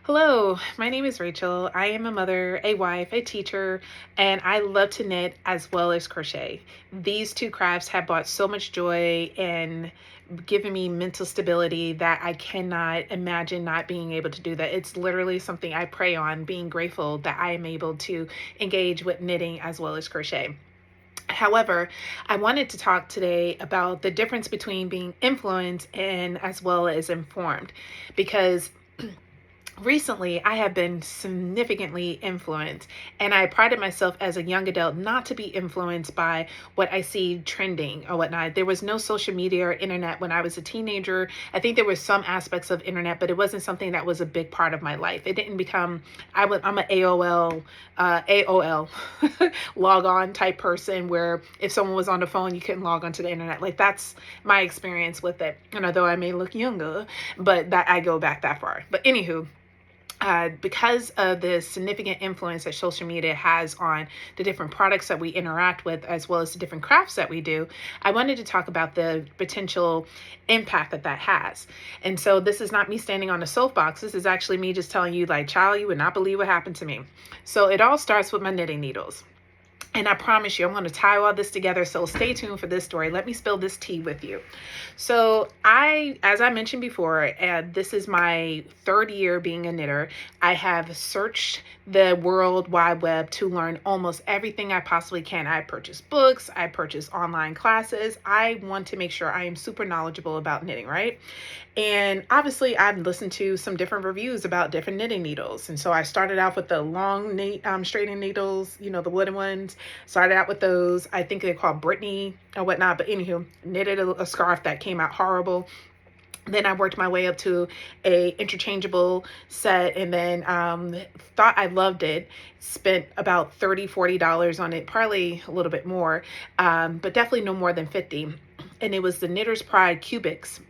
Hello, my name is Rachel. I am a mother, a wife, a teacher, and I love to knit as well as crochet. These two crafts have brought so much joy and given me mental stability that I cannot imagine not being able to do that. It's literally something I pray on, being grateful that I am able to engage with knitting as well as crochet. However, I wanted to talk today about the difference between being influenced and as well as informed because recently I have been significantly influenced, and I prided myself as a young adult not to be influenced by what I see trending or whatnot. There was no social media or internet when I was a teenager. I think there were some aspects of internet, but it wasn't something that was a big part of my life. It didn't become, I'm an AOL log on type person where if someone was on the phone, you couldn't log onto the internet. Like that's my experience with it. And although I may look younger, but that I go back that far. But anywho, because of the significant influence that social media has on the different products that we interact with, as well as the different crafts that we do, I wanted to talk about the potential impact that that has. And so this is not me standing on a soapbox. This is actually me just telling you, like, child, you would not believe what happened to me. So it all starts with my knitting needles. And I promise you, I'm going to tie all this together. So stay tuned for this story. Let me spill this tea with you. So as I mentioned before, this is my third year being a knitter. I have searched the World Wide Web to learn almost everything I possibly can. I purchase books. I purchase online classes. I want to make sure I am super knowledgeable about knitting, right? And obviously, I've listened to some different reviews about different knitting needles. And so I started out with the long straighting needles, the wooden ones. Started out with those. I think they're called Brittany or whatnot. But anywho, knitted a scarf that came out horrible. Then I worked my way up to a interchangeable set, and then thought I loved it. Spent about $30-$40 on it, probably a little bit more, but definitely no more than 50. And it was the Knitter's Pride Cubics.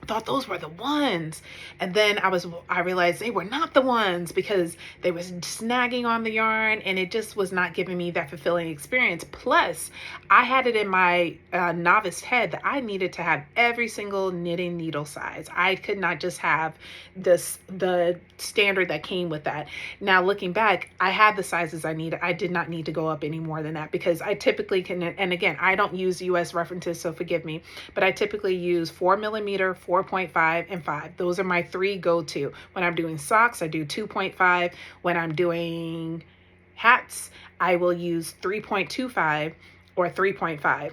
Thought those were the ones, and then I realized they were not the ones because they was snagging on the yarn, and it just was not giving me that fulfilling experience. Plus, I had it in my novice head that I needed to have every single knitting needle size. I could not just have the standard that came with that. Now looking back, I had the sizes I needed. I did not need to go up any more than that because I typically can, and again, I don't use US references, so forgive me, but I typically use 4mm, 4.5, and 5. Those are my three go-to. When I'm doing socks, I do 2.5. When I'm doing hats, I will use 3.25 or 3.5.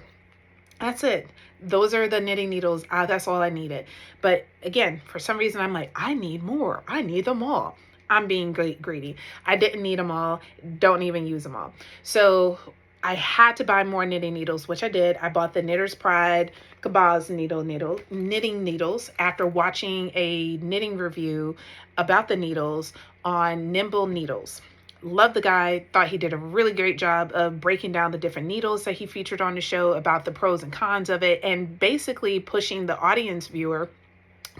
That's it. Those are the knitting needles. That's all I needed. But again, for some reason, I'm like, I need more. I need them all. I'm being greedy. I didn't need them all. Don't even use them all. So I had to buy more knitting needles, which I did. I bought the Knitter's Pride Cabaz knitting needles after watching a knitting review about the needles on Nimble Needles. Love the guy. Thought he did a really great job of breaking down the different needles that he featured on the show, about the pros and cons of it, and basically pushing the audience viewer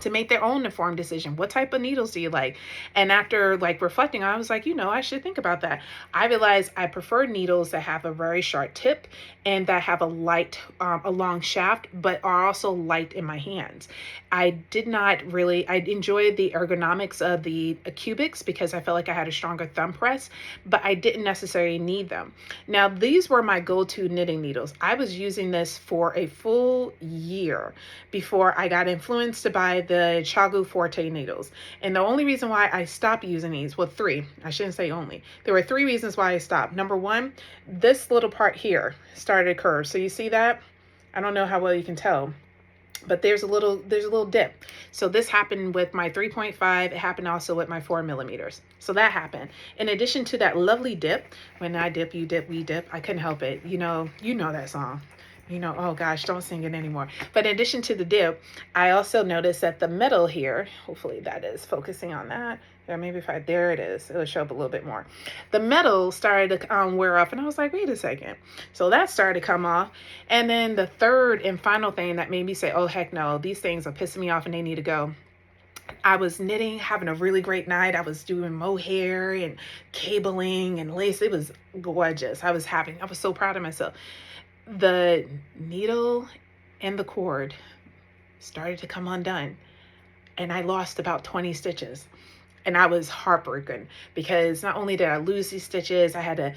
to make their own informed decision. What type of needles do you like? And after reflecting, I was like, I should think about that. I realized I prefer needles that have a very sharp tip and that have a long shaft, but are also light in my hands. I enjoyed the ergonomics of the cubics because I felt like I had a stronger thumb press, but I didn't necessarily need them. Now, these were my go-to knitting needles. I was using this for a full year before I got influenced to buy the Chagu Forte needles. And the only reason why I stopped using these, well, three, I shouldn't say only. There were three reasons why I stopped. Number one, this little part here started to curve. So you see that? I don't know how well you can tell, but there's a little dip. So this happened with my 3.5. It happened also with my 4mm. So that happened. In addition to that lovely dip, when I dip, you dip, we dip, I couldn't help it. You know that song. Oh gosh, don't sing it anymore. But in addition to the dip, I also noticed that the metal here, hopefully that is focusing on that. There it is. It'll show up a little bit more. The metal started to wear off, and I was like, wait a second. So that started to come off. And then the third and final thing that made me say, oh, heck no, these things are pissing me off and they need to go. I was knitting, having a really great night. I was doing mohair and cabling and lace. It was gorgeous. I was so proud of myself. The needle and the cord started to come undone, and I lost about 20 stitches. And I was heartbroken because not only did I lose these stitches, I had to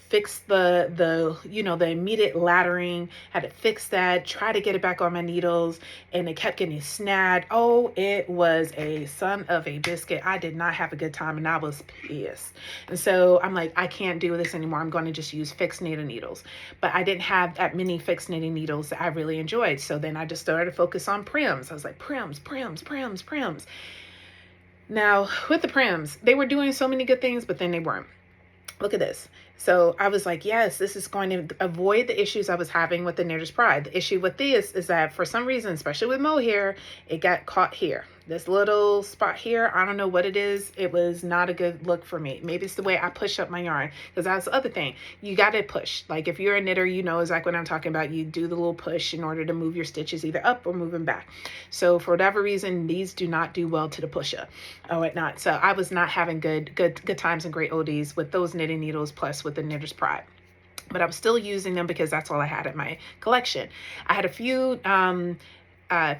fix the immediate laddering, had to fix that, try to get it back on my needles, and it kept getting snagged. Oh, it was a son of a biscuit. I did not have a good time, and I was pissed. And so I'm like, I can't do this anymore. I'm going to just use fixed knitting needles. But I didn't have that many fixed knitting needles that I really enjoyed. So then I just started to focus on prims. I was like, prims. Now, with the prims, they were doing so many good things, but then they weren't. Look at this. So I was like, yes, this is going to avoid the issues I was having with the Knitter's Pride. The issue with this is that for some reason, especially with mohair, it got caught here. This little spot here, I don't know what it is. It was not a good look for me. Maybe it's the way I push up my yarn, because that's the other thing. You got to push. Like if you're a knitter, you know exactly what I'm talking about. You do the little push in order to move your stitches either up or move them back. So for whatever reason, these do not do well to the push up or whatnot. So I was not having good times and great oldies with those knitting needles plus with the Knitter's Pride. But I was still using them because that's all I had in my collection. I had a few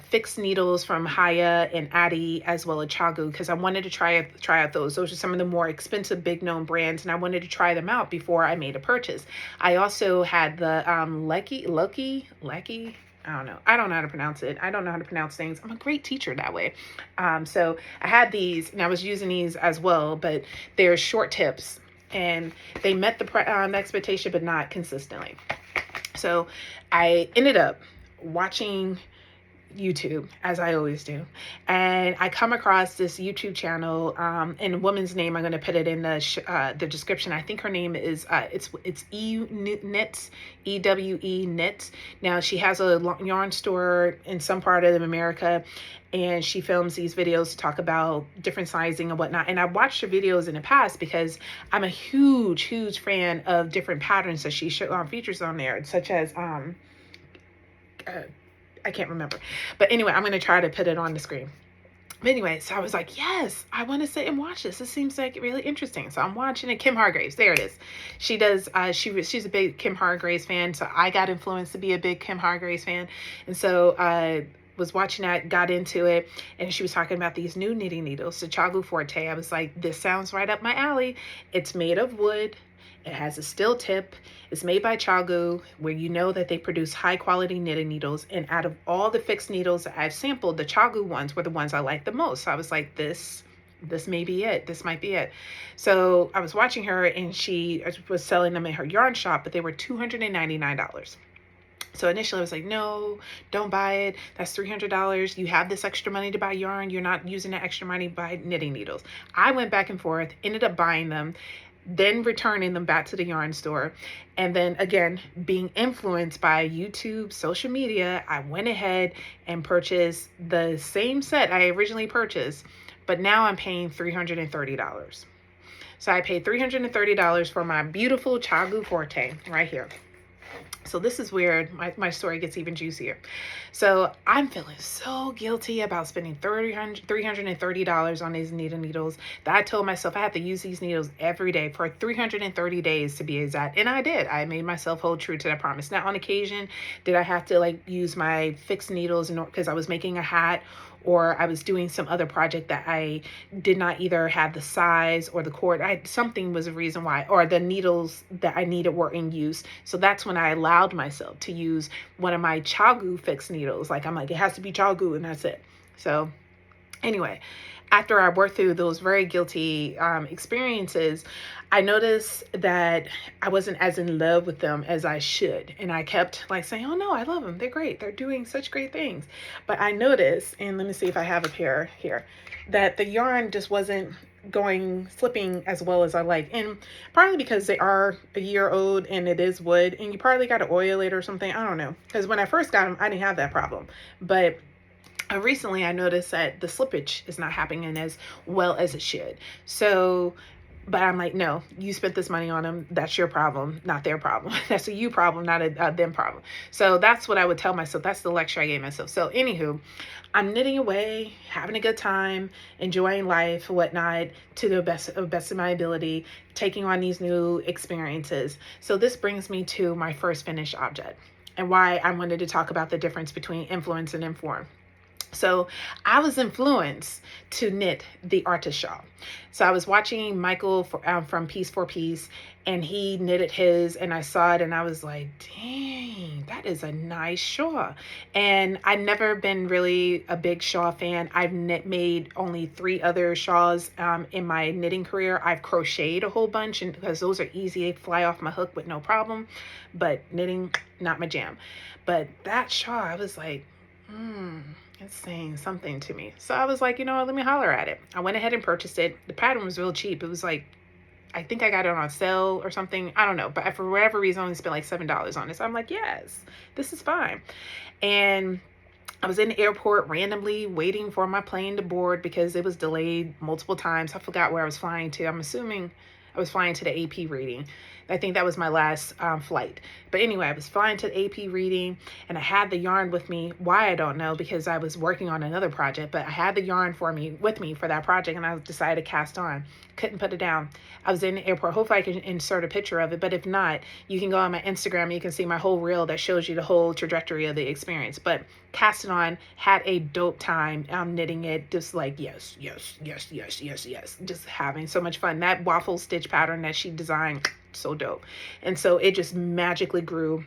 fixed needles from Haya and Addy, as well as Chagu, because I wanted to try out those. Those are some of the more expensive, big known brands, and I wanted to try them out before I made a purchase. I also had the Loki. I don't know. I don't know how to pronounce it. I don't know how to pronounce things. I'm a great teacher that way. So I had these, and I was using these as well, but they're short tips, and they met the expectation, but not consistently. So I ended up watching YouTube, as I always do, and I come across this YouTube channel, and a woman's name, I'm going to put it in the description. I think her name is it's Knits, EWE Knits. Now she has a yarn store in some part of America, and she films these videos to talk about different sizing and whatnot. And I watched her videos in the past because I'm a huge fan of different patterns that she features on there, such as I can't remember. But anyway, I'm going to try to put it on the screen. But anyway, so I was like, yes, I want to sit and watch this. This seems like really interesting. So I'm watching it. Kim Hargraves, there it is. She does, she's a big Kim Hargraves fan. So I got influenced to be a big Kim Hargraves fan. And so I was watching that, got into it, and she was talking about these new knitting needles, the Chagu Forte. I was like, this sounds right up my alley. It's made of wood. It has a steel tip. It's made by Chagu, where you know that they produce high quality knitting needles. And out of all the fixed needles that I've sampled, the Chagu ones were the ones I liked the most. So I was like, this may be it. This might be it. So I was watching her, and she was selling them in her yarn shop, but they were $299. So initially I was like, no, don't buy it. That's $300. You have this extra money to buy yarn. You're not using that extra money to buy knitting needles. I went back and forth, ended up buying them, then returning them back to the yarn store. And then again, being influenced by YouTube, social media, I went ahead and purchased the same set I originally purchased, but now I'm paying $330. So I paid $330 for my beautiful Chagu Forte right here. So this is where my story gets even juicier. So I'm feeling so guilty about spending $330 on these knitting needles that I told myself I have to use these needles every day for 330 days to be exact. And I did. I made myself hold true to that promise. Now, on occasion, did I have to like use my fixed needles because I was making a hat, or I was doing some other project that I did not either have the size or the cord. Something was a reason why, or the needles that I needed were in use. So that's when I allowed myself to use one of my Chagu fixed needles. Like I'm like, it has to be Chagu, and that's it. So anyway, after I worked through those very guilty experiences, I noticed that I wasn't as in love with them as I should. And I kept like saying, oh no, I love them. They're great. They're doing such great things. But I noticed, and let me see if I have a pair here, that the yarn just wasn't slipping as well as I like. And partly because they are a year old and it is wood, and you probably got to oil it or something. I don't know. Because when I first got them, I didn't have that problem. But recently I noticed that the slippage is not happening as well as it should. So, but I'm like, no, you spent this money on them. That's your problem, not their problem. That's a you problem, not a them problem. So that's what I would tell myself. That's the lecture I gave myself. So anywho, I'm knitting away, having a good time, enjoying life, whatnot, to the best of my ability, taking on these new experiences. So this brings me to my first finished object and why I wanted to talk about the difference between influence and inform. So I was influenced to knit the artist shawl. So I was watching Michael from Piece for Piece, and he knitted his, and I saw it, and I was like, dang, that is a nice shawl. And I've never been really a big shawl fan. I've made only 3 other shawls in my knitting career. I've crocheted a whole bunch, and because those are easy, they fly off my hook with no problem. But knitting, not my jam. But that shawl, I was like, it's saying something to me. So I was like, you know what, let me holler at it. I went ahead and purchased it. The pattern was real cheap. It was like, I think I got it on sale or something. I don't know. But for whatever reason, I only spent like $7 on it. So I'm like, yes, this is fine. And I was in the airport randomly waiting for my plane to board because it was delayed multiple times. I forgot where I was flying to. I'm assuming I was flying to the AP reading. I think that was my last flight. But anyway, I was flying to the AP reading, and I had the yarn with me. Why, I don't know, because I was working on another project, but I had the yarn with me for that project, and I decided to cast on. Couldn't put it down. I was in the airport. Hopefully I can insert a picture of it, but if not, you can go on my Instagram and you can see my whole reel that shows you the whole trajectory of the experience. But cast it on, had a dope time knitting it, just like yes, just having so much fun. That waffle stitch pattern that she designed, so dope. And so it just magically grew.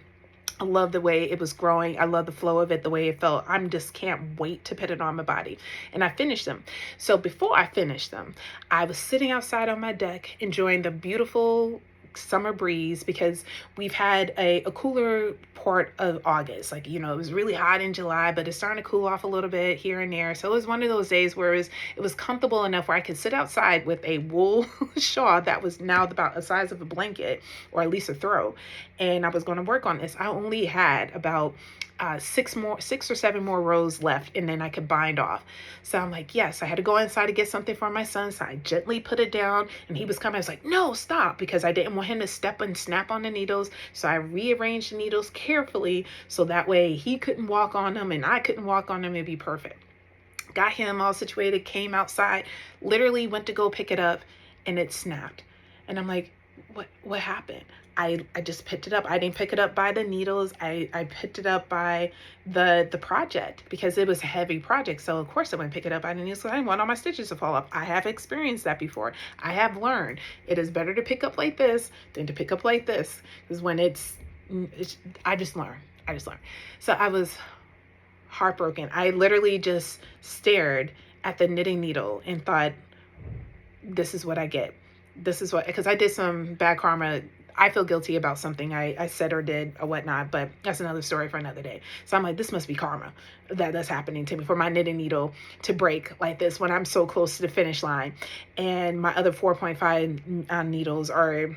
I love the way it was growing. I love the flow of it, the way it felt. I'm just can't wait to put it on my body. And I finished them. So before I finished them, I was sitting outside on my deck enjoying the beautiful summer breeze, because we've had a cooler part of August. Like, you know, it was really hot in July, but it's starting to cool off a little bit here and there. So it was one of those days where it was comfortable enough where I could sit outside with a wool shawl that was now about the size of a blanket, or at least a throw. And I was going to work on this. I only had about 6 or 7 more rows left, and then I could bind off. So I'm like, yes, I had to go inside to get something for my son. So I gently put it down, and he was coming. I was like, no, stop, because I didn't want him to step and snap on the needles. So I rearranged the needles carefully so that way he couldn't walk on them and I couldn't walk on them. It'd be perfect. Got him all situated, came outside, literally went to go pick it up, and it snapped. And I'm like, what happened? I just picked it up. I didn't pick it up by the needles. I picked it up by the project, because it was a heavy project. So of course I wouldn't pick it up by the needles. I didn't want all my stitches to fall off. I have experienced that before. I have learned it is better to pick up like this than to pick up like this. Because when I just learned. So I was heartbroken. I literally just stared at the knitting needle and thought, this is what I get. This is what, because I did some bad karma. I feel guilty about something I said or did or whatnot, but that's another story for another day. So I'm like, this must be karma that's happening to me, for my knitting needle to break like this when I'm so close to the finish line. And my other 4.5 needles are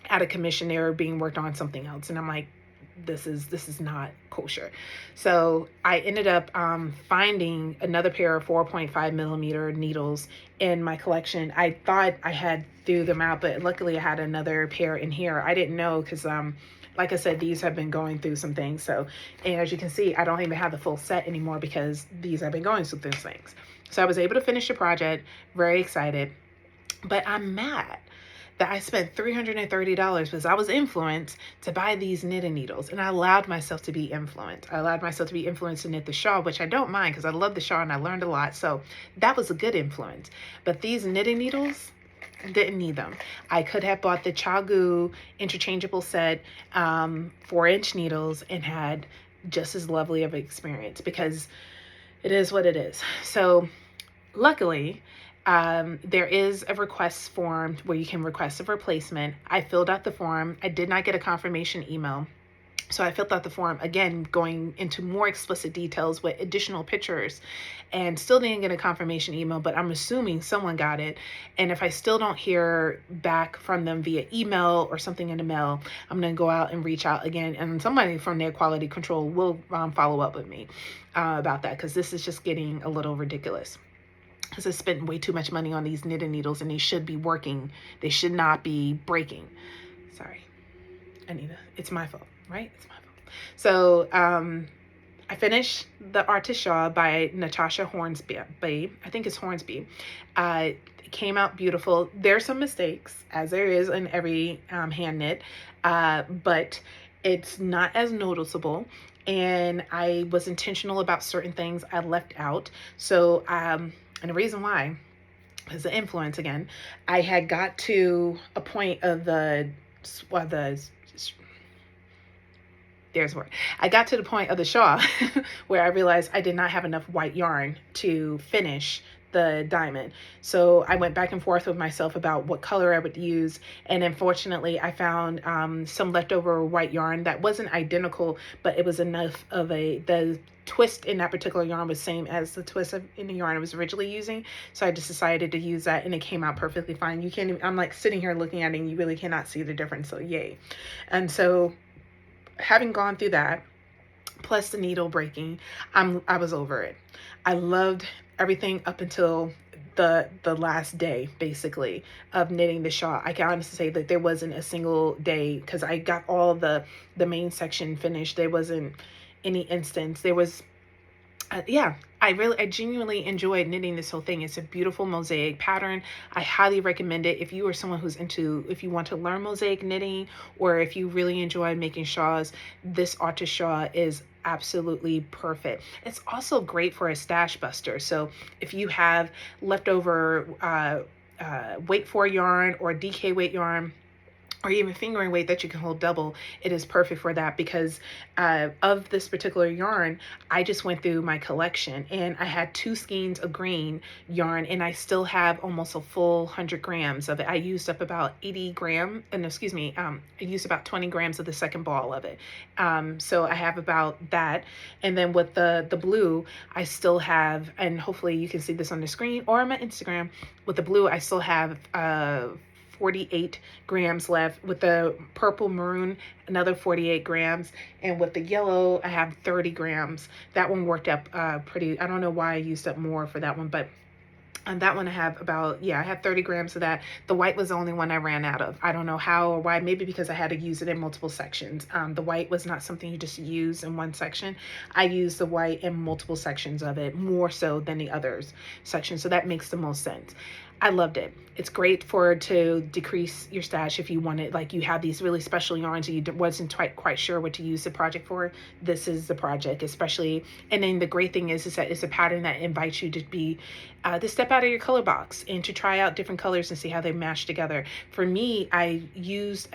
out of commission. They were being worked on something else. And I'm like, this is not kosher. So I ended up finding another pair of 4.5 millimeter needles in my collection. I thought I had threw them out, but luckily I had another pair in here. I didn't know, because like I said, these have been going through some things. So, and as you can see, I don't even have the full set anymore because these have been going through those things. So I was able to finish the project, very excited, but I'm mad that I spent $330 because I was influenced to buy these knitting needles, and I allowed myself to be influenced. I allowed myself to be influenced to knit the shawl, which I don't mind because I love the shawl and I learned a lot. So that was a good influence. But these knitting needles, didn't need them. I could have bought the Chagu interchangeable set 4-inch needles and had just as lovely of an experience, because it is what it is. So luckily, there is a request form where you can request a replacement. I filled out the form. I did not get a confirmation email. So I filled out the form, again, going into more explicit details with additional pictures, and still didn't get a confirmation email, but I'm assuming someone got it. And if I still don't hear back from them via email or something in the mail, I'm going to go out and reach out again, and somebody from their quality control will follow up with me about that, because this is just getting a little ridiculous. Because I spent way too much money on these knitting needles, and they should be working. They should not be breaking. Sorry, Anita, it's my fault, right? It's my fault. So I finished the Artist Shawl by Natasha Hornsby. I think it's Hornsby. It came out beautiful. There's some mistakes, as there is in every hand knit, but it's not as noticeable and I was intentional about certain things I left out. So, and the reason why is the influence again. I had got to a point of the there's where I got to the point of the shawl where I realized I did not have enough white yarn to finish the diamond. So I went back and forth with myself about what color I would use. And unfortunately, I found some leftover white yarn that wasn't identical, but it was enough of the twist in that particular yarn was same as the twist in the yarn I was originally using. So I just decided to use that, and it came out perfectly fine. You can't even, I'm like sitting here looking at it and you really cannot see the difference. So yay. And so having gone through that, plus the needle breaking, I was over it. I loved everything up until the last day, basically, of knitting the shawl. I can honestly say that there wasn't a single day, because I got all the main section finished. There wasn't any instance. There was yeah, I genuinely enjoyed knitting this whole thing. It's a beautiful mosaic pattern. I highly recommend it if you are someone who's into, if you want to learn mosaic knitting, or if you really enjoy making shawls, this artist shawl is absolutely perfect. It's also great for a stash buster. So if you have leftover weight 4 yarn or DK weight yarn, or even fingering weight that you can hold double, it is perfect for that, because of this particular yarn, I just went through my collection and I had 2 skeins of green yarn, and I still have almost a full 100 grams of it. I used up about 80 grams, and excuse me, I used about 20 grams of the second ball of it. So I have about that. And then with the blue, I still have, and hopefully you can see this on the screen or on my Instagram, with the blue, I still have 48 grams left. With the purple maroon, another 48 grams. And with the yellow, I have 30 grams. That one worked up pretty, I don't know why I used up more for that one, but on that one I have about, yeah, I have 30 grams of that. The white was the only one I ran out of. I don't know how or why, maybe because I had to use it in multiple sections. The white was not something you just use in one section. I used the white in multiple sections of it, more so than the others sections. So that makes the most sense. I loved it. It's great to decrease your stash if you wanted, like you have these really special yarns and you wasn't quite sure what to use the project for. This is the project, especially. And then the great thing is that it's a pattern that invites you to be, to step out of your color box and to try out different colors and see how they match together. For me, I used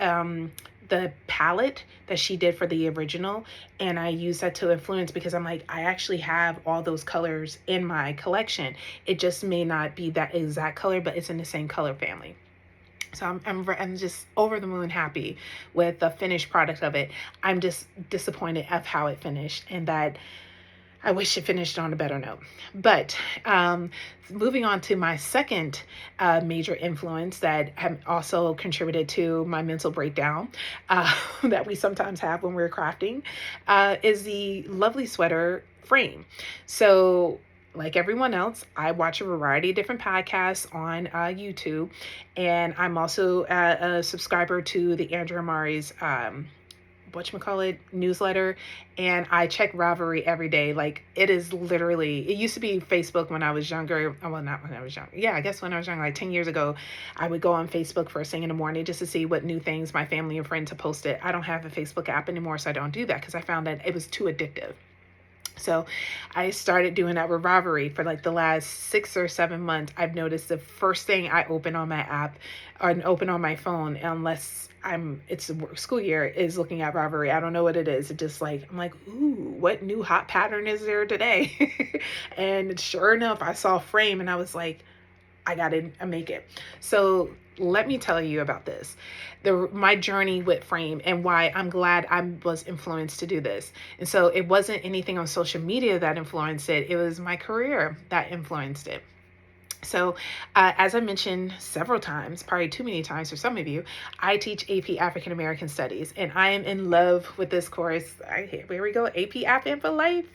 the palette that she did for the original, and I use that to influence, because I'm like, I actually have all those colors in my collection. It just may not be that exact color, but it's in the same color family. So I'm just over the moon happy with the finished product of it. I'm just disappointed of how it finished, and that I wish it finished on a better note. But moving on to my second major influence that also contributed to my mental breakdown that we sometimes have when we're crafting is the lovely sweater frame. So like everyone else, I watch a variety of different podcasts on YouTube, and I'm also a subscriber to the Andrea Mowry's whatchamacallit newsletter, and I check Ravelry every day. Like, it is literally, it used to be Facebook when I was younger. Well, not when I was young. Yeah, I guess when I was young, like 10 years ago, I would go on Facebook first thing in the morning just to see what new things my family and friends have posted. I don't have a Facebook app anymore, so I don't do that because I found that it was too addictive. So I started doing that with Ravelry for like the last 6 or 7 months. I've noticed the first thing I open on my app or open on my phone, unless it's a school year, is looking at Ravelry. I don't know what it is. It just like, I'm like, ooh, what new hot pattern is there today? And sure enough, I saw frame and I was like, I gotta make it. So let me tell you about this, my journey with frame, and why I'm glad I was influenced to do this. And so it wasn't anything on social media that influenced it. It was my career that influenced it. So as I mentioned several times, probably too many times for some of you, I teach AP African American Studies, and I am in love with this course. Here we go, AP Afghan for life.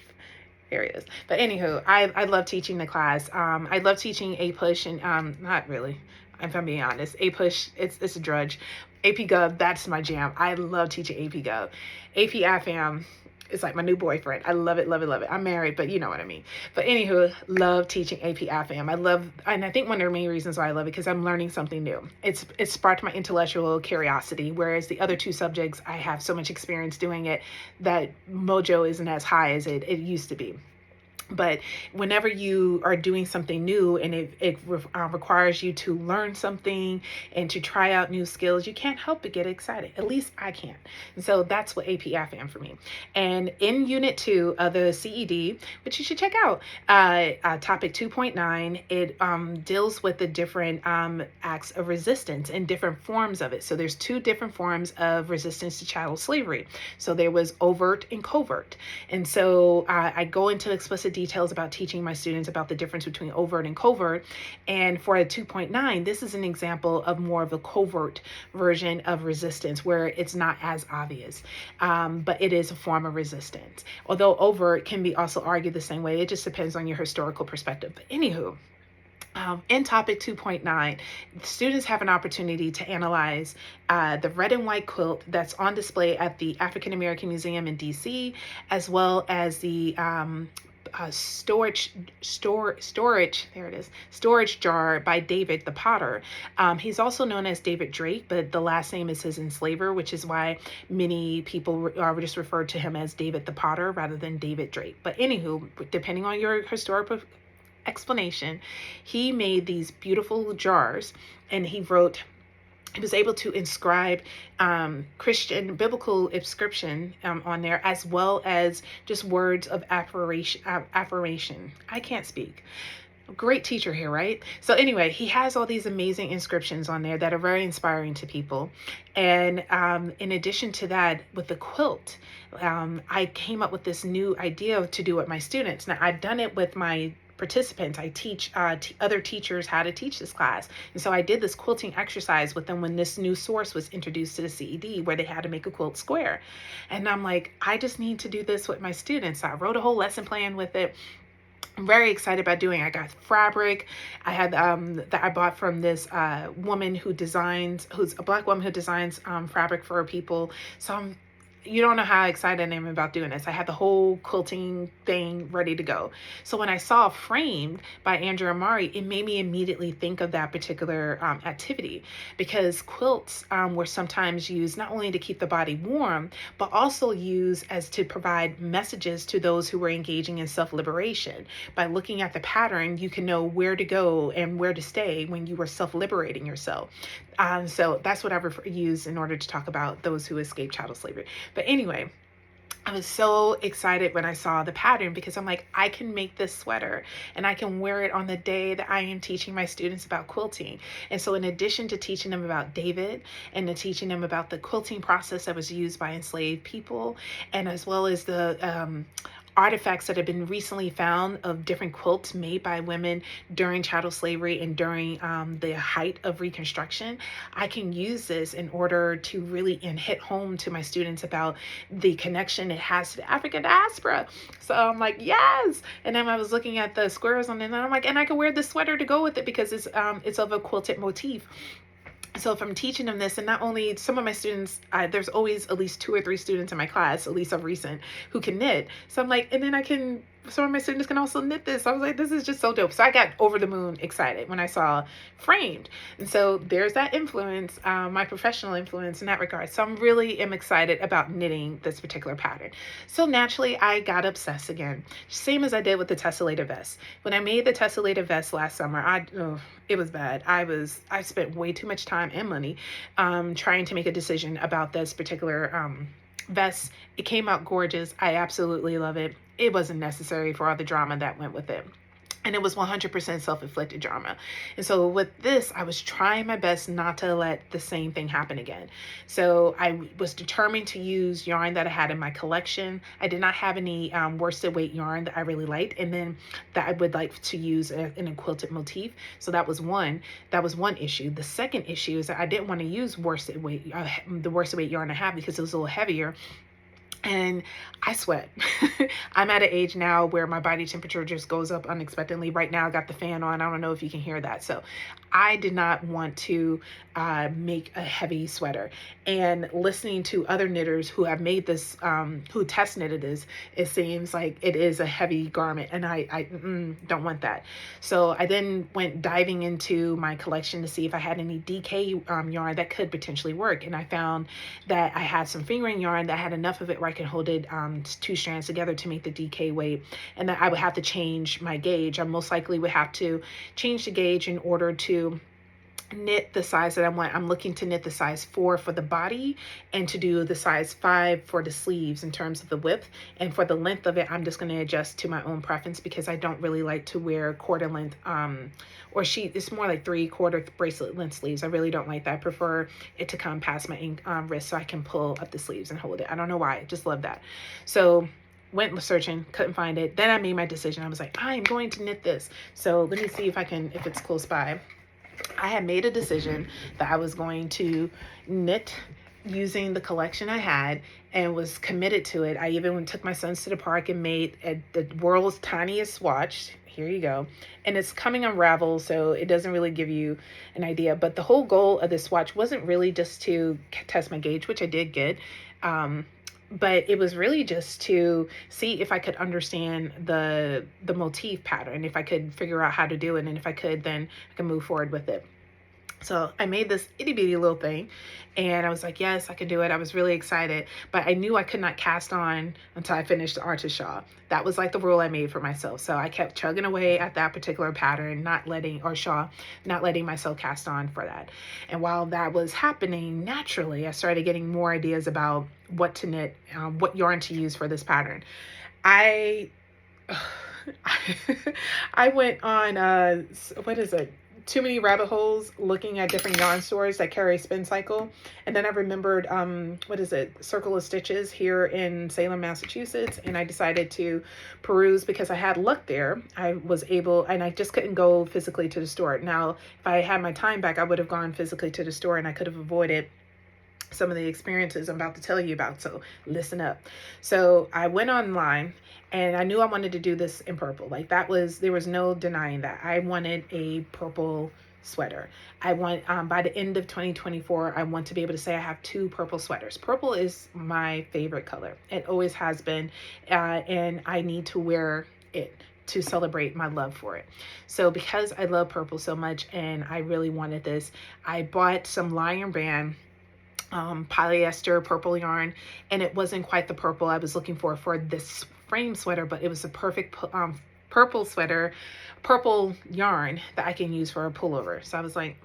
There it is. But anywho, I love teaching the class. I love teaching APUSH, and not really, if I'm being honest. APUSH, it's a drudge. AP Gov, that's my jam. I love teaching AP Gov. AP AFAM, It's like my new boyfriend. I love it, love it, love it. I'm married, but you know what I mean. But anywho, love teaching AP AFAM. And I think one of the main reasons why I love it, because I'm learning something new. It sparked my intellectual curiosity, whereas the other two subjects, I have so much experience doing it that mojo isn't as high as it used to be. But whenever you are doing something new and it requires you to learn something and to try out new skills, you can't help but get excited. At least I can. And so that's what AP AFAM for me. And in Unit 2 of the CED, which you should check out, topic 2.9, it deals with the different acts of resistance and different forms of it. So there's two different forms of resistance to chattel slavery. So there was overt and covert. And so I go into explicit details about teaching my students about the difference between overt and covert. And for a 2.9, this is an example of more of a covert version of resistance where it's not as obvious, but it is a form of resistance. Although overt can be also argued the same way, it just depends on your historical perspective. But anywho, in topic 2.9, students have an opportunity to analyze the red and white quilt that's on display at the African American Museum in DC, as well as the storage jar by David the Potter. He's also known as David Drake, but the last name is his enslaver, which is why many people just refer to him as David the Potter rather than David Drake. But anywho, depending on your historical explanation, he made these beautiful jars, and he was able to inscribe Christian biblical inscription on there, as well as just words of affirmation. I can't speak. Great teacher here, right? So anyway, he has all these amazing inscriptions on there that are very inspiring to people. And in addition to that, with the quilt, I came up with this new idea to do with my students. Now, I've done it with my participants. I teach other teachers how to teach this class. And so I did this quilting exercise with them when this new source was introduced to the CED, where they had to make a quilt square. And I'm like, I just need to do this with my students. So I wrote a whole lesson plan with it. I'm very excited about doing. I got fabric. I had that I bought from this woman who's a Black woman who designs fabric for people. So you don't know how excited I am about doing this. I had the whole quilting thing ready to go. So when I saw Framed by Andrea Mowry, it made me immediately think of that particular activity, because quilts were sometimes used not only to keep the body warm, but also used as to provide messages to those who were engaging in self-liberation. By looking at the pattern, you can know where to go and where to stay when you were self-liberating yourself. So that's what I've used in order to talk about those who escaped chattel slavery. But anyway, I was so excited when I saw the pattern, because I'm like, I can make this sweater and I can wear it on the day that I am teaching my students about quilting. And so in addition to teaching them about David and to teaching them about the quilting process that was used by enslaved people, and as well as the artifacts that have been recently found of different quilts made by women during chattel slavery and during the height of Reconstruction, I can use this in order to really hit home to my students about the connection it has to the African diaspora. So I'm like, yes. And then I was looking at the squares on it, and I'm like, and I can wear this sweater to go with it because it's of a quilted motif. So if I'm teaching them this, and not only some of my students, there's always at least 2 or 3 students in my class, at least of recent, who can knit. So I'm like, and then some of my students can also knit this. I was like, this is just so dope. So I got over the moon excited when I saw Framed. And so there's that influence, my professional influence in that regard. So I'm really excited about knitting this particular pattern. So naturally, I got obsessed again, same as I did with the tessellated vest. When I made the tessellated vest last summer, it was bad. I spent way too much time and money trying to make a decision about this particular vest. It came out gorgeous. I absolutely love it. It wasn't necessary for all the drama that went with it. And it was 100% self-inflicted drama. And so with this, I was trying my best not to let the same thing happen again. So I was determined to use yarn that I had in my collection. I did not have any worsted weight yarn that I really liked, and then that I would like to use in a quilted motif. So that was one issue. The second issue is that I didn't want to use the worsted weight yarn I have, because it was a little heavier. And I sweat. I'm at an age now where my body temperature just goes up unexpectedly. Right now, I got the fan on. I don't know if you can hear that. So I did not want to make a heavy sweater. And listening to other knitters who have made this, who test knitted this, it seems like it is a heavy garment, and I don't want that. So I then went diving into my collection to see if I had any DK yarn that could potentially work. And I found that I had some fingering yarn that had enough of it where I could hold it 2 strands together to make the DK weight, and that I would have to change my gauge. I most likely would have to change the gauge in order to knit the size that I want. I'm looking to knit the size 4 for the body and to do the size 5 for the sleeves in terms of the width. And for the length of it, I'm just going to adjust to my own preference, because I don't really like to wear quarter length or sheet. It's more like 3/4 bracelet length sleeves. I really don't like that. I prefer it to come past my wrist so I can pull up the sleeves and hold it. I don't know why. I just love that. So went searching, couldn't find it. Then I made my decision. I was like, I am going to knit this. So let me see if it's close by. I had made a decision that I was going to knit using the collection I had and was committed to it. I even took my sons to the park and made the world's tiniest swatch. Here you go. And it's coming on Ravel, so it doesn't really give you an idea. But the whole goal of this swatch wasn't really just to test my gauge, which I did get. But it was really just to see if I could understand the motif pattern, if I could figure out how to do it, and if I could, then I can move forward with it. So I made this itty bitty little thing, and I was like, yes, I can do it. I was really excited, but I knew I could not cast on until I finished the artist shawl. That was like the rule I made for myself. So I kept chugging away at that particular pattern, not letting myself cast on for that. And while that was happening, naturally, I started getting more ideas about what to knit, what yarn to use for this pattern. I went on, what is it? Too many rabbit holes looking at different yarn stores that carry spin cycle. And then I remembered, Circle of Stitches here in Salem, Massachusetts. And I decided to peruse because I had luck there. I was able, and I just couldn't go physically to the store. Now, if I had my time back, I would have gone physically to the store and I could have avoided some of the experiences I'm about to tell you about. So listen up. So I went online and I knew I wanted to do this in purple. Like there was no denying that. I wanted a purple sweater. I want, by the end of 2024, I want to be able to say I have 2 purple sweaters. Purple is my favorite color. It always has been. And I need to wear it to celebrate my love for it. So because I love purple so much and I really wanted this, I bought some Lion Brand polyester purple yarn, and it wasn't quite the purple I was looking for this frame sweater, but it was a perfect purple yarn that I can use for a pullover. So I was like,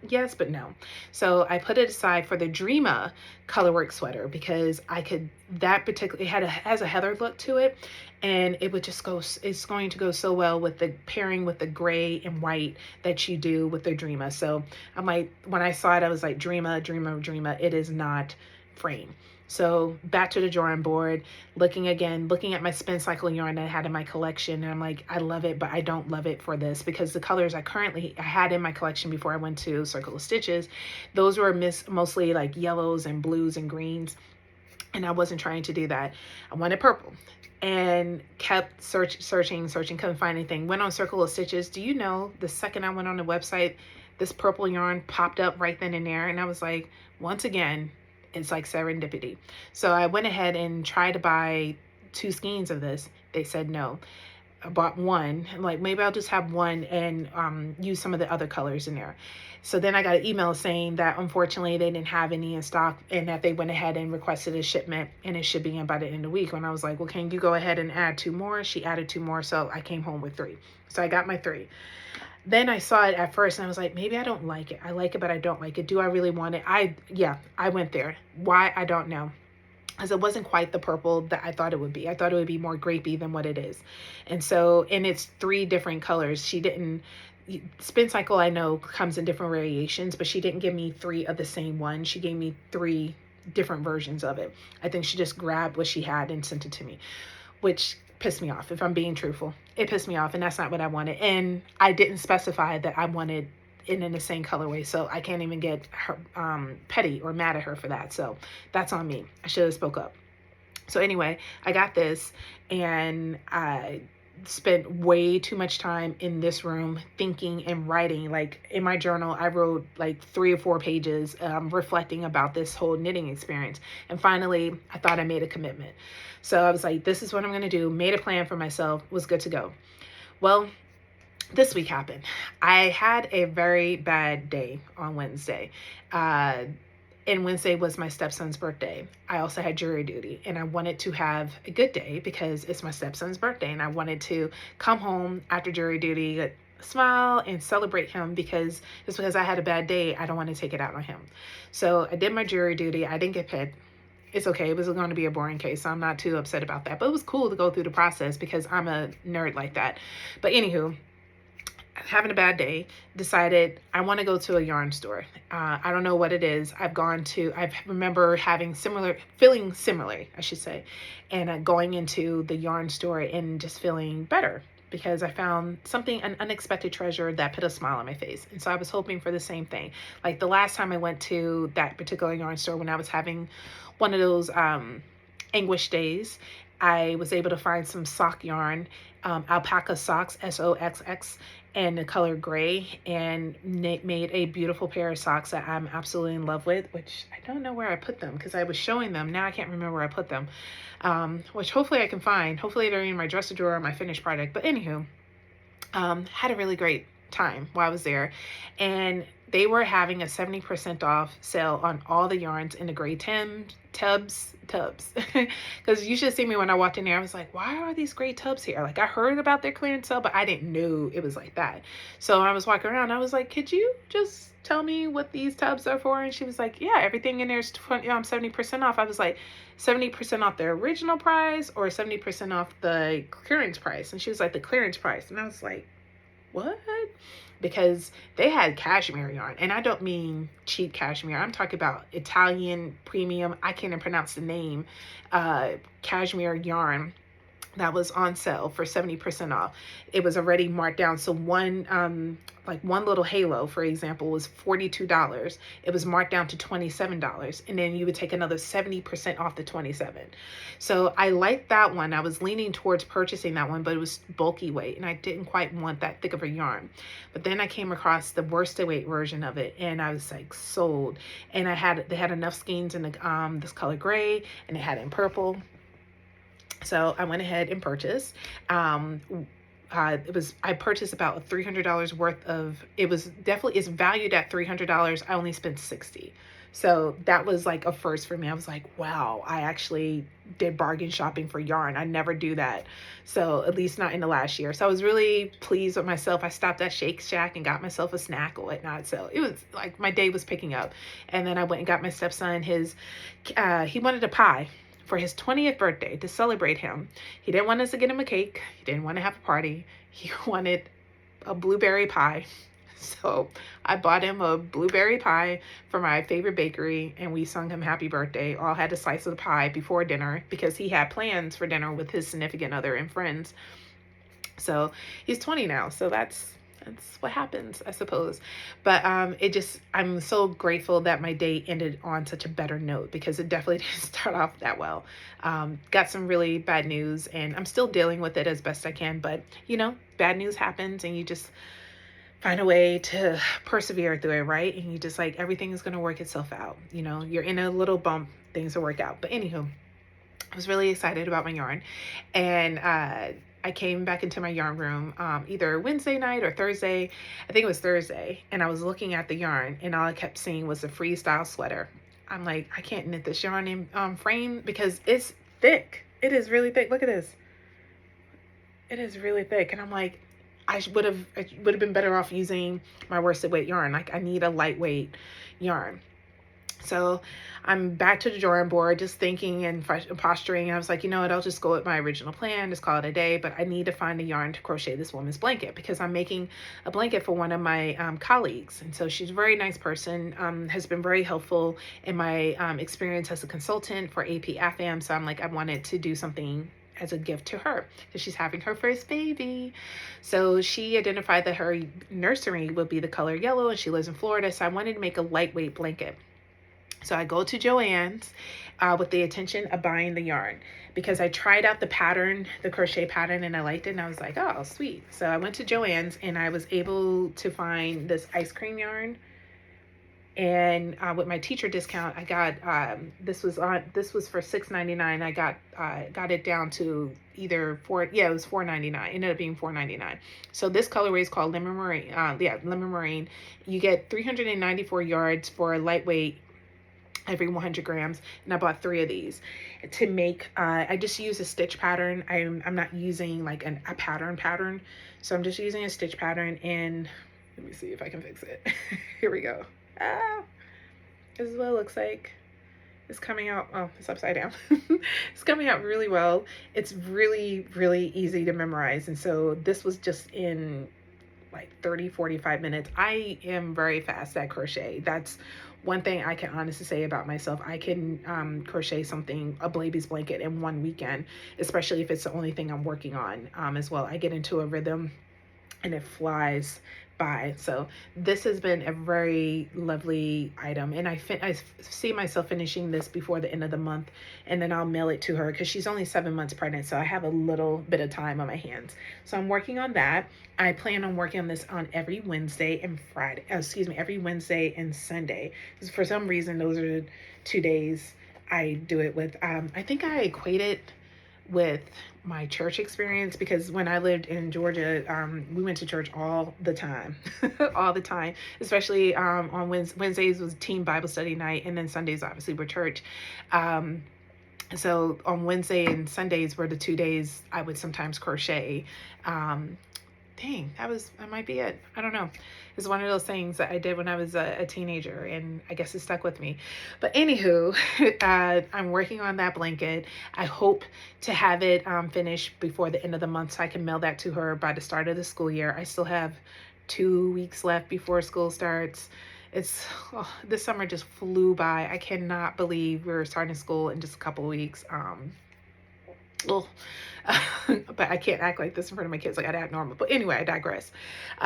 yes, but no. So I put it aside for the Dreama colorwork sweater because it has a heather look to it, and it would just it's going to go so well with the pairing with the gray and white that you do with the Dreama. So I'm like, when I saw it, I was like, Dreama, it is not frame. So back to the drawing board, looking at my spin cycle yarn that I had in my collection. And I'm like, I love it, but I don't love it for this because the colors I had in my collection before I went to Circle of Stitches, those were mostly like yellows and blues and greens. And I wasn't trying to do that. I wanted purple and kept searching, couldn't find anything. Went on Circle of Stitches. Do you know, the second I went on the website, this purple yarn popped up right then and there. And I was like, once again, it's like serendipity. So I went ahead and tried to buy 2 skeins of this. They said no. I bought one. I'm like, maybe I'll just have one and use some of the other colors in there. So then I got an email saying that unfortunately they didn't have any in stock and that they went ahead and requested a shipment and it should be in by the end of the week. And I was like, well, can you go ahead and add 2 more? She added 2 more. So I came home with 3. So I got my 3. Then I saw it at first and I was like, maybe I don't like it. I like it, but I don't like it. Do I really want it? I went there. Why? I don't know. Because it wasn't quite the purple that I thought it would be. I thought it would be more grapey than what it is. And so, and it's 3 different colors. Spin Cycle, I know, comes in different variations, but she didn't give me 3 of the same one. She gave me 3 different versions of it. I think she just grabbed what she had and sent it to me, which pissed me off. If I'm being truthful, it pissed me off, and that's not what I wanted. And I didn't specify that I wanted it in the same colorway, so I can't even get her petty or mad at her for that. So that's on me. I should have spoke up. So anyway, I got this, and spent way too much time in this room thinking and writing. Like in my journal, I wrote like 3 or 4 pages reflecting about this whole knitting experience. And finally, I thought I made a commitment. So I was like, this is what I'm going to do. Made a plan for myself, was good to go. Well, this week happened. I had a very bad day on Wednesday. And Wednesday was my stepson's birthday. I also had jury duty, and I wanted to have a good day because it's my stepson's birthday, and I wanted to come home after jury duty, smile and celebrate him, because just because I had a bad day, I don't want to take it out on him. So I did my jury duty. I didn't get picked. It's okay. It was going to be a boring case, so I'm not too upset about that. But it was cool to go through the process because I'm a nerd like that. But anywho, having a bad day, decided I want to go to a yarn store. I don't know what it is. I remember feeling similar, I should say, and going into the yarn store and just feeling better because I found an unexpected treasure that put a smile on my face. And so I was hoping for the same thing. Like the last time I went to that particular yarn store when I was having one of those anguish days, I was able to find some sock yarn, alpaca socks, SOXX, and the color gray, and made a beautiful pair of socks that I'm absolutely in love with, which I don't know where I put them because I was showing them. Now I can't remember where I put them, which hopefully I can find. Hopefully they're in my dresser drawer or my finished product. But anywho, had a really great time while I was there, and they were having a 70% off sale on all the yarns in the gray tubs because you should see me when I walked in there. I was like, why are these gray tubs here? Like I heard about their clearance sale, but I didn't know it was like that. So I was walking around, I was like, could you just tell me what these tubs are for? And she was like, yeah, everything in there is 70% off. I was like, 70% off the original price or 70% off the clearance price? And she was like, the clearance price. And I was like, what? Because they had cashmere yarn, and I don't mean cheap cashmere. I'm talking about Italian premium, I can't even pronounce the name, cashmere yarn that was on sale for 70% off. It was already marked down. So one little halo, for example, was $42. It was marked down to $27, and then you would take another 70% off the 27. So I liked that one. I was leaning towards purchasing that one, but it was bulky weight, and I didn't quite want that thick of a yarn. But then I came across the worsted weight version of it, and I was like sold. And they had enough skeins in the this color gray, and they had it in purple. So I went ahead and purchased. I purchased about $300 worth of, it's valued at $300. I only spent $60. So that was like a first for me. I was like, wow, I actually did bargain shopping for yarn. I never do that. So at least not in the last year. So I was really pleased with myself. I stopped at Shake Shack and got myself a snack or whatnot. So it was like my day was picking up. And then I went and got my stepson he wanted a pie for his 20th birthday to celebrate him. He didn't want us to get him a cake. He didn't want to have a party. He wanted a blueberry pie. So I bought him a blueberry pie from my favorite bakery, and we sung him happy birthday. All had a slice of the pie before dinner because he had plans for dinner with his significant other and friends. So he's 20 now. So that's what happens, I suppose. But I'm so grateful that my day ended on such a better note because it definitely didn't start off that well. Got some really bad news, and I'm still dealing with it as best I can. But, bad news happens, and you just find a way to persevere through it, right? And you just like, everything is going to work itself out. You're in a little bump, things will work out. But anywho, I was really excited about my yarn, and I came back into my yarn room either Wednesday night or Thursday. I think it was Thursday. And I was looking at the yarn, and all I kept seeing was a freestyle sweater. I'm like, I can't knit this yarn in frame because it's thick. It is really thick. Look at this. It is really thick. And I'm like, I would have been better off using my worsted weight yarn. Like I need a lightweight yarn. So I'm back to the drawing board, just thinking and posturing. I was like, you know what, I'll just go with my original plan, just call it a day. But I need to find a yarn to crochet this woman's blanket because I'm making a blanket for one of my colleagues. And so she's a very nice person, has been very helpful in my experience as a consultant for AP AFAM. So I'm like, I wanted to do something as a gift to her because she's having her first baby. So she identified that her nursery would be the color yellow, and she lives in Florida. So I wanted to make a lightweight blanket. So I go to Joann's with the intention of buying the yarn because I tried out the pattern, the crochet pattern, and I liked it. And I was like, oh, sweet. So I went to Joann's and I was able to find this ice cream yarn. And with my teacher discount, I got this was for $6.99. I got it down to either it was $4.99. Ended up being $4.99. So this colorway is called Lemon Marine. Lemon Marine. You get 394 yards for a lightweight every 100 grams, and I bought 3 of these to make. I just use a stitch pattern. I'm not using like a pattern, so I'm just using a stitch pattern. And let me see if I can fix it. Here we go. This is what it looks like. It's coming out. Oh, it's upside down. It's coming out really well. It's really, really easy to memorize, and so this was just in like 30-45 minutes. I am very fast at crochet. That's one thing I can honestly say about myself. I can crochet a baby's blanket in one weekend, especially if it's the only thing I'm working on as well. I get into a rhythm and it flies by. So this has been a very lovely item, and I see myself finishing this before the end of the month, and then I'll mail it to her because she's only 7 months pregnant, so I have a little bit of time on my hands. So I'm working on that. I plan on working on this on every Wednesday and every Wednesday and Sunday. Because for some reason, those are the 2 days I do it with. I think I equate it with my church experience, because when I lived in Georgia, we went to church all the time, all the time, especially on Wednesdays was teen Bible study night, and then Sundays obviously were church. So on Wednesday and Sundays were the 2 days I would sometimes crochet. Dang, that might be it. I don't know. It's one of those things that I did when I was a teenager, and I guess it stuck with me. But anywho, I'm working on that blanket. I hope to have it finished before the end of the month so I can mail that to her by the start of the school year. I still have 2 weeks left before school starts. This summer just flew by. I cannot believe we're starting school in just a couple of weeks. Well, but I can't act like this in front of my kids. I gotta act normal. But anyway, I digress.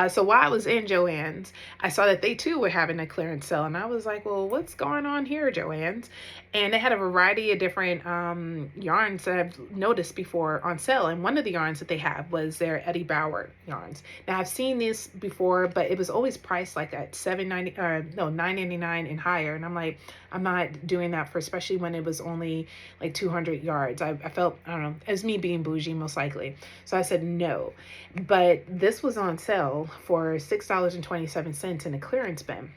So while I was in Joann's, I saw that they too were having a clearance sale, and I was like, well, what's going on here, Joann's? And they had a variety of different yarns that I've noticed before on sale. And one of the yarns that they have was their Eddie Bauer yarns. Now I've seen this before, but it was always priced like at $9.99 and higher. And I'm like, I'm not doing that especially when it was only like 200 yards. I felt, I don't know, as me being bougie most likely. So I said no. But this was on sale for $6.27 in a clearance bin.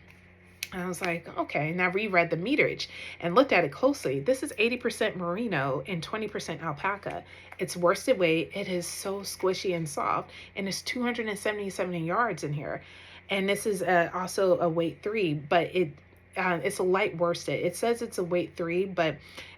And I was like, okay. And I reread the meterage and looked at it closely. This is 80% merino and 20% alpaca. It's worsted weight. It is so squishy and soft. And it's 277 yards in here. And this is also a weight 3, but it's a light worsted. It says it's a weight 3, but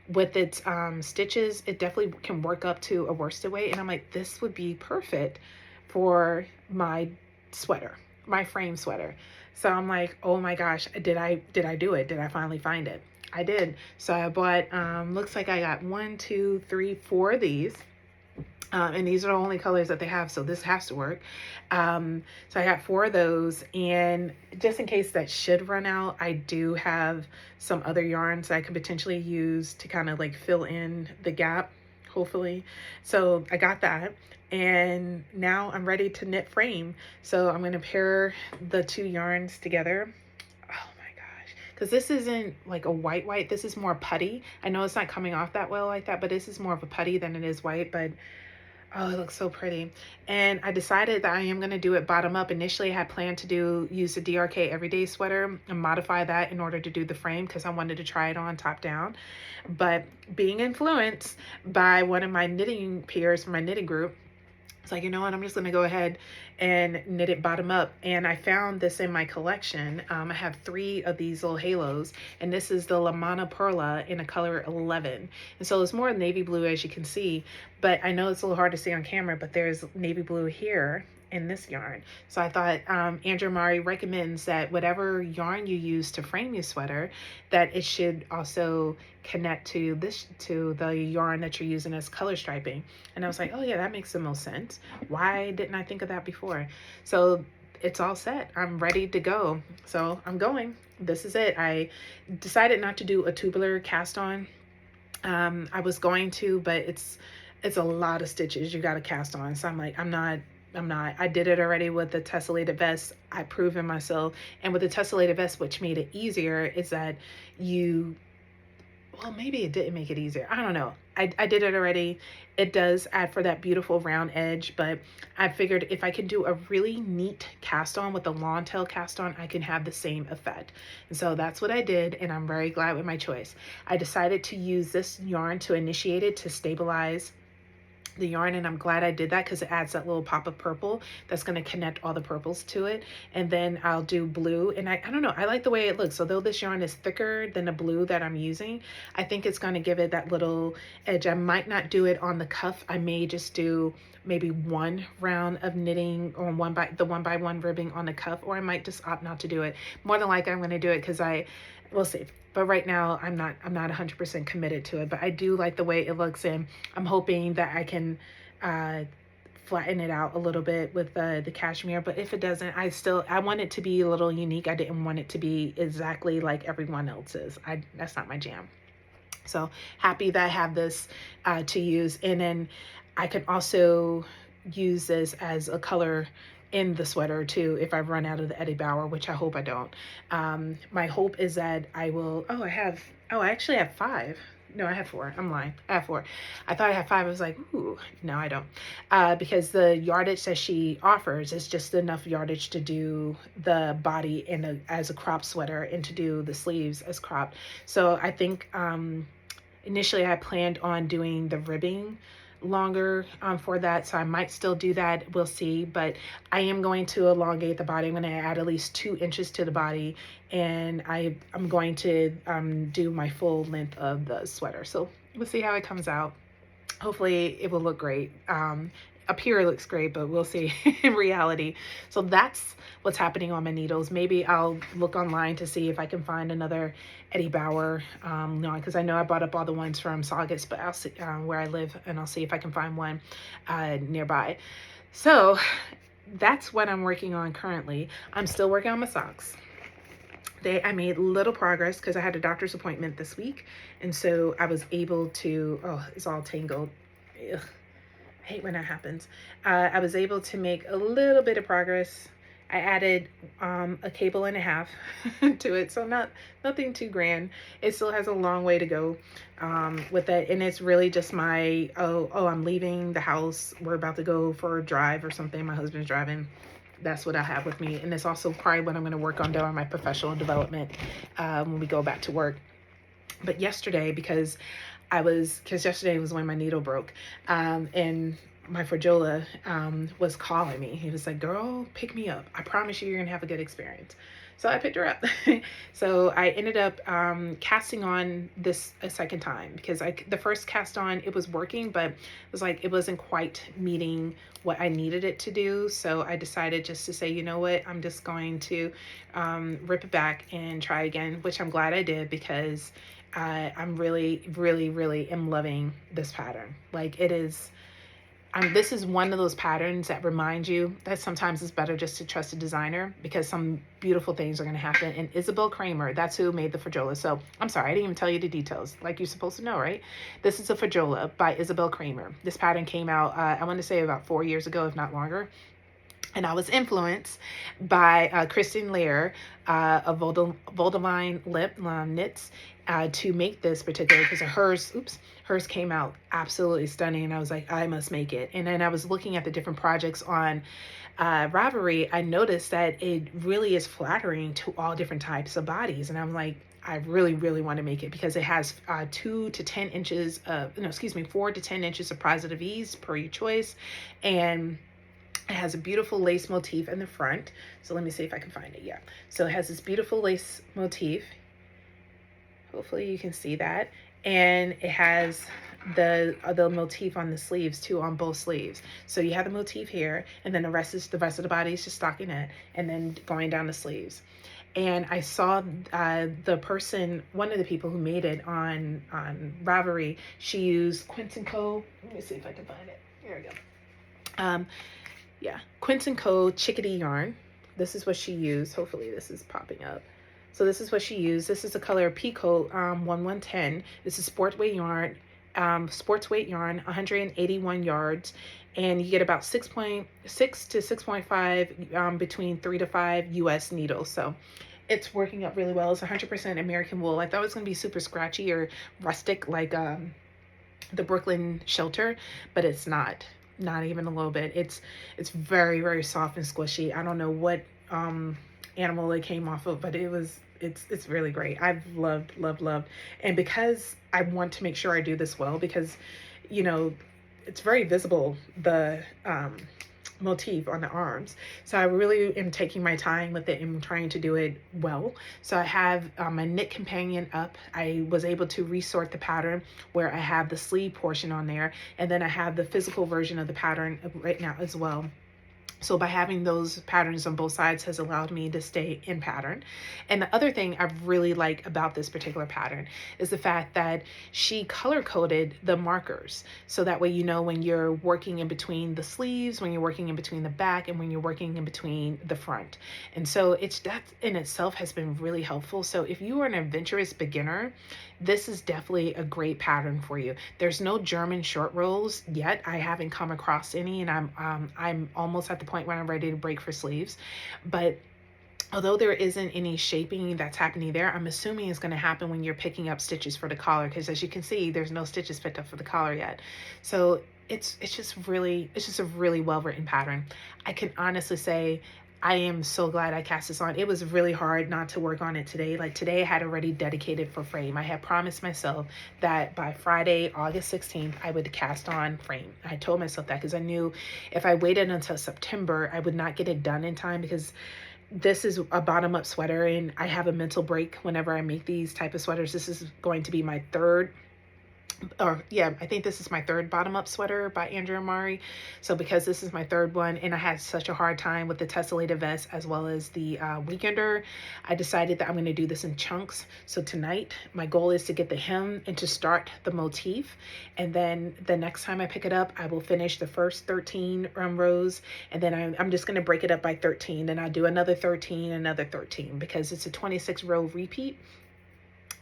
with its stitches, it definitely can work up to a worsted weight. And I'm like, this would be perfect for my sweater, my frame sweater. So I'm like, oh my gosh, did I do it? Did I finally find it? I did. So I bought, looks like I got 1, 2, 3, 4 of these. And these are the only colors that they have, so this has to work. So I got 4 of those, and just in case that should run out, I do have some other yarns that I could potentially use to kind of like fill in the gap, hopefully. So I got that, and now I'm ready to knit frame. So I'm going to pair the 2 yarns together. Oh my gosh, because this isn't like a white, this is more putty. I know it's not coming off that well like that, but this is more of a putty than it is white. But oh, it looks so pretty. And I decided that I am going to do it bottom up. Initially, I had planned to use the DRK Everyday Sweater and modify that in order to do the frame because I wanted to try it on top down. But being influenced by one of my knitting peers from my knitting group, it's like, you know what, I'm just going to go ahead and knit it bottom up. And I found this in my collection. I have 3 of these little halos, and this is the La Mana Perla in a color 11. And so it's more navy blue, as you can see, but I know it's a little hard to see on camera, but there's navy blue here in this yarn. So I thought Andrea Mowry recommends that whatever yarn you use to frame your sweater, that it should also connect to the yarn that you're using as color striping. And I was like, oh yeah, that makes the most sense. Why didn't I think of that before? So it's all set. I'm ready to go. So I'm going. This is it. I decided not to do a tubular cast on. I was going to, but it's a lot of stitches you got to cast on. So I'm like, I'm not. I did it already with the tessellated vest. I proven myself. And with the tessellated vest, which made it easier, is that you, well, maybe it didn't make it easier. I don't know. I did it already. It does add for that beautiful round edge, but I figured if I can do a really neat cast on with a long tail cast on, I can have the same effect. And so that's what I did, and I'm very glad with my choice. I decided to use this yarn to initiate it, to stabilize the yarn, and I'm glad I did that because it adds that little pop of purple that's going to connect all the purples to it. And then I'll do blue, and I don't know, I like the way it looks. Although this yarn is thicker than the blue that I'm using, I think it's going to give it that little edge. I might not do it on the cuff. I may just do maybe one round of knitting on one by one ribbing on the cuff, or I might just opt not to do it. More than likely I'm going to do it because we'll see. But right now I'm not 100% committed to it, but I do like the way it looks, and I'm hoping that I can flatten it out a little bit with the cashmere. But if it doesn't, I want it to be a little unique. I didn't want it to be exactly like everyone else's. That's not my jam. So happy that I have this to use. And then I can also use this as a color in the sweater too if I run out of the Eddie Bauer, which I hope I don't. My hope is that I will, I actually have 5. No, I have 4. I'm lying. I have 4. I thought I had 5. I was like, ooh, no, I don't. Because the yardage that she offers is just enough yardage to do the body as a crop sweater and to do the sleeves as cropped. So I think initially I planned on doing the ribbing longer for that, so I might still do that. We'll see, but I am going to elongate the body. I'm going to add at least 2 inches to the body, and I'm going to do my full length of the sweater. So we'll see how it comes out. Hopefully it will look great. Up here it looks great, but we'll see in reality. So that's what's happening on my needles. Maybe I'll look online to see if I can find another Eddie Bauer because I know I bought up all the ones from Saugus, but I'll see where I live, and I'll see if I can find one nearby. So that's what I'm working on currently. I'm still working on my socks. I made little progress because I had a doctor's appointment this week, and so I was able to, it's all tangled. Ugh. I hate when that happens. I was able to make a little bit of progress. I added a cable and a half to it, so nothing too grand. It still has a long way to go with that, and it's really just my I'm leaving the house. We're about to go for a drive or something. My husband's driving. That's what I have with me, and it's also probably what I'm going to work on during my professional development when we go back to work. But yesterday, because yesterday was when my needle broke, and my Frajola was calling me. He was like, girl, pick me up. I promise you're gonna have a good experience. So I picked her up. So I ended up casting on this a second time because the first cast on, it was working, but it was like it wasn't quite meeting what I needed it to do. So I decided just to say, you know what, I'm just going to rip it back and try again, which I'm glad I did because I'm really, really, really am loving this pattern. Like it is, this is one of those patterns that remind you that sometimes it's better just to trust a designer because some beautiful things are going to happen. And Isabella Kramer, that's who made the Frajola. So I'm sorry, I didn't even tell you the details like you're supposed to know, right? This is a Frajola by Isabella Kramer. This pattern came out, I want to say about 4 years ago, if not longer. And I was influenced by Kristen Lear of Voldemine Lip Knits to make this particular, because hers came out absolutely stunning. And I was like, I must make it. And then I was looking at the different projects on Ravelry. I noticed that it really is flattering to all different types of bodies. And I'm like, I really, really want to make it because it has 4 to 10 inches of positive ease per your choice. And it has a beautiful lace motif in the front. So let me see if I can find it. Yeah. So it has this beautiful lace motif. Hopefully you can see that. And it has the motif on the sleeves too, on both sleeves. So you have the motif here, and then the rest of the body is just stockinette, and then going down the sleeves. And I saw one of the people who made it on Ravelry. She used Quince & Co. Let me see if I can find it. Here we go. Quince & Co. Chickadee yarn, this is what she used. Hopefully this is popping up. So this is what she used. This is the color Peacoat 1110. This is sports weight yarn, 181 yards, and you get about 6.6 to 6.5 between 3 to 5 US needles. So it's working out really well. It's 100% American wool. I thought it was going to be super scratchy or rustic like the Brooklyn shelter, but it's not even a little bit. It's very, very soft and squishy. I don't know what animal it came off of, but it's really great. I've loved. And because I want to make sure I do this well, because you know it's very visible, the motif on the arms. So I really am taking my time with it and trying to do it well. So I have my knit companion up. I was able to resort the pattern where I have the sleeve portion on there, and then I have the physical version of the pattern right now as well. So by having those patterns on both sides has allowed me to stay in pattern. And the other thing I really like about this particular pattern is the fact that she color coded the markers. So that way, you know, when you're working in between the sleeves, when you're working in between the back, and when you're working in between the front. And so that in itself has been really helpful. So if you are an adventurous beginner, this is definitely a great pattern for you. There's no German short rows yet. I haven't come across any, and I'm almost at the point where I'm ready to break for sleeves. But although there isn't any shaping that's happening there, I'm assuming it's going to happen when you're picking up stitches for the collar, because as you can see, there's no stitches picked up for the collar yet. So it's just a really well written pattern. I can honestly say I am so glad I cast this on. It was really hard not to work on it today. Like today I had already dedicated for frame. I had promised myself that by Friday, August 16th, I would cast on frame. I told myself that because I knew if I waited until September, I would not get it done in time, because this is a bottom up sweater and I have a mental break whenever I make these type of sweaters. This is going to be my I think this is my third bottom up sweater by Andrea Mowry. So because this is my third one and I had such a hard time with the tessellated vest as well as the weekender, I decided that I'm going to do this in chunks. So tonight my goal is to get the hem and to start the motif, and then the next time I pick it up I will finish the first 13 rows, and then I'm just going to break it up by 13, and I'll do another 13, because it's a 26 row repeat.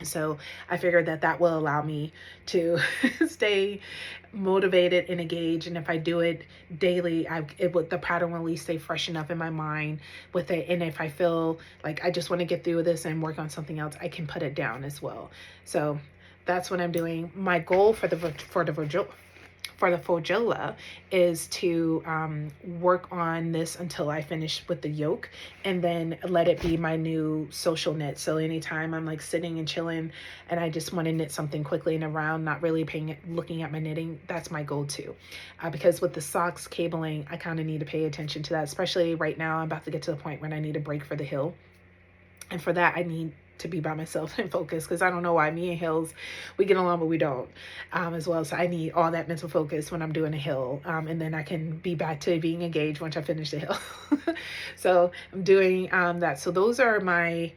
So I figured that will allow me to stay motivated and engaged. And if I do it daily, the pattern will at least stay fresh enough in my mind with it. And if I feel like I just want to get through this and work on something else, I can put it down as well. So that's what I'm doing. My goal for the Fojola is to work on this until I finish with the yoke, and then let it be my new social knit. So anytime I'm like sitting and chilling and I just want to knit something quickly and around, not really looking at my knitting, that's my goal too. Because with the socks cabling, I kind of need to pay attention to that, especially right now. I'm about to get to the point when I need a break for the hill. And for that, I need to be by myself and focus, because I don't know why me and hills, we get along, but we don't as well. So I need all that mental focus when I'm doing a hill, and then I can be back to being engaged once I finish the hill. So I'm doing that. So those are my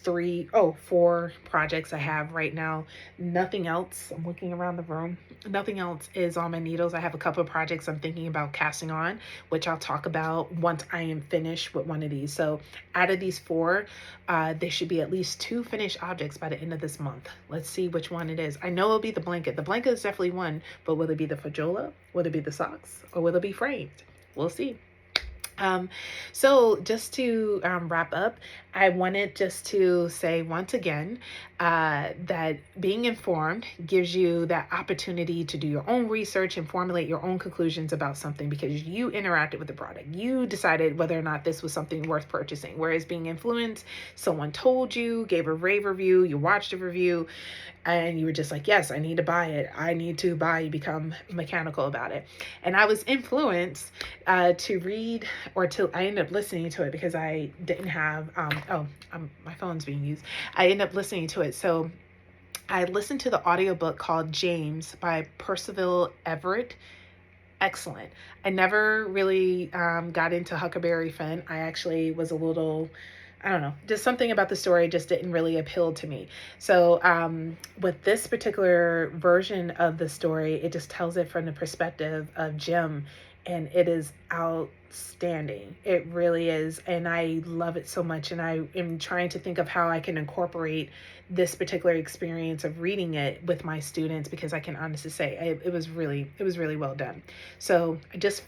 4 projects I have right now. Nothing else. I'm looking around the room. Nothing else is on my needles. I have a couple of projects I'm thinking about casting on, which I'll talk about once I am finished with one of these. So out of these 4, there should be at least 2 finished objects by the end of this month. Let's see which one it is. I know it'll be the blanket. The blanket is definitely one, but will it be the Fojola? Will it be the socks? Or will it be framed? We'll see. So just to wrap up, I wanted just to say once again that being informed gives you that opportunity to do your own research and formulate your own conclusions about something, because you interacted with the product. You decided whether or not this was something worth purchasing. Whereas being influenced, someone told you, gave a rave review, you watched a review, and you were just like, yes, I need to buy it. I need to buy, you become mechanical about it. And I was influenced to read, I ended up listening to it because I didn't have, my phone's being used. I ended up listening to it. So I listened to the audiobook called James by Percival Everett. Excellent. I never really got into Huckleberry Finn. I actually was a little, I don't know, just something about the story just didn't really appeal to me. So with this particular version of the story, it just tells it from the perspective of Jim and it is outstanding. It really is. And I love it so much. And I am trying to think of how I can incorporate this particular experience of reading it with my students, because I can honestly say it was really well done. So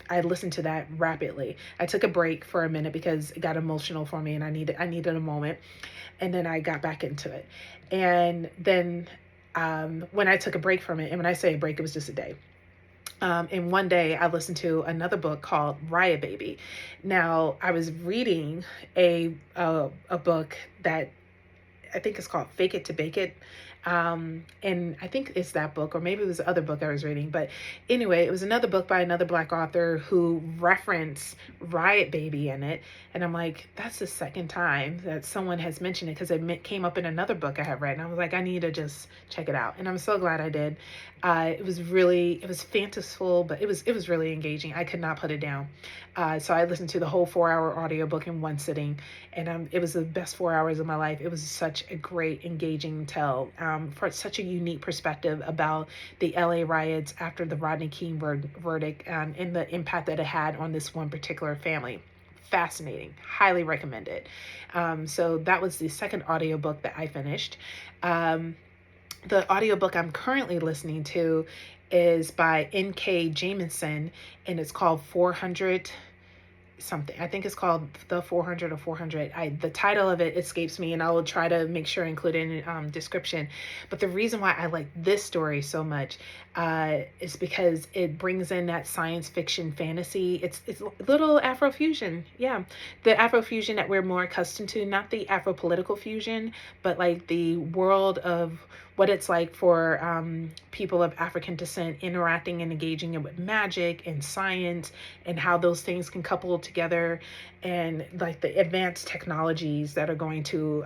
I listened to that rapidly. I took a break for a minute because it got emotional for me and I needed a moment. And then I got back into it. And then when I took a break from it, and when I say a break, it was just a day. And one day I listened to another book called Riot Baby. Now I was reading a book that I think it's called Fake It to Bake It. And I think it's that book, or maybe it was the other book I was reading. But anyway, it was another book by another Black author who referenced Riot Baby in it. And I'm like, that's the second time that someone has mentioned it, because it came up in another book I have read. And I was like, I need to just check it out. And I'm so glad I did. It was fanciful, but it was really engaging. I could not put it down. So I listened to the whole 4-hour audiobook in one sitting, and it was the best 4 hours of my life. It was such a great, engaging tell, for such a unique perspective about the LA riots after the Rodney King verdict, and the impact that it had on this one particular family. Fascinating. Highly recommend it. So that was the second audiobook that I finished. The audiobook I'm currently listening to is by N.K. Jemisin, and it's called 400 something. I think it's called The 400 or 400. The title of it escapes me, and I will try to make sure I include it in the description. But the reason why I like this story so much is because it brings in that science fiction fantasy. It's a little Afrofusion. Yeah. The Afrofusion that we're more accustomed to, not the Afro-political fusion, but like the world of what it's like for people of African descent interacting and engaging with magic and science, and how those things can couple together, and like the advanced technologies that are going to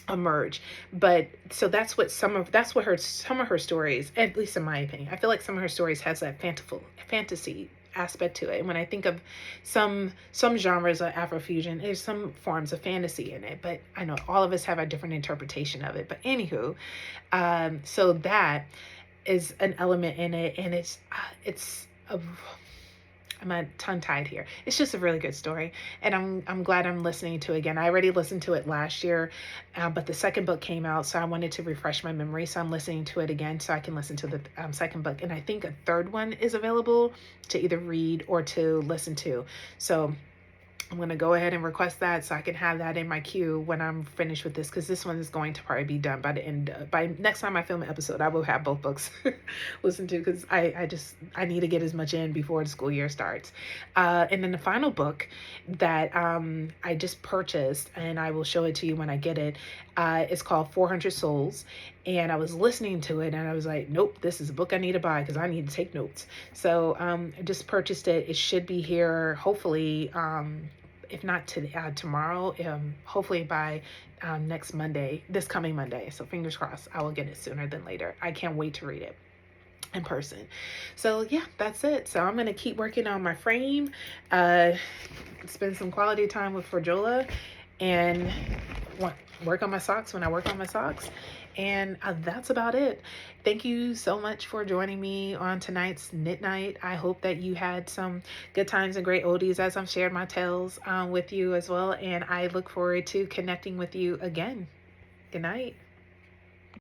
emerge. But so that's what some of her stories, at least in my opinion, I feel like some of her stories has that fantasy aspect to it. And when I think of some genres of Afrofusion, there's some forms of fantasy in it, but I know all of us have a different interpretation of it. But anywho, so that is an element in it, and it's a I'm tongue tied here. It's just a really good story, and I'm glad I'm listening to it again. I already listened to it last year, but the second book came out, so I wanted to refresh my memory. So I'm listening to it again, so I can listen to the second book, and I think a third one is available to either read or to listen to. So I'm going to go ahead and request that so I can have that in my queue when I'm finished with this, because this one is going to probably be done by the end. By next time I film an episode, I will have both books listen to, because I need to get as much in before the school year starts. And then the final book that I just purchased, and I will show it to you when I get it, is called 400 Souls. And I was listening to it, and I was like, nope, this is a book I need to buy because I need to take notes. So I just purchased it. It should be here, hopefully, if not tomorrow, hopefully by this coming Monday. So fingers crossed, I will get it sooner than later. I can't wait to read it in person. So yeah, that's it. So I'm going to keep working on my frame, spend some quality time with Forjola, and work on my socks when I work on my socks. And that's about it. Thank you so much for joining me on tonight's Knit Night. I hope that you had some good times and great oldies as I've shared my tales with you as well. And I look forward to connecting with you again. Good night.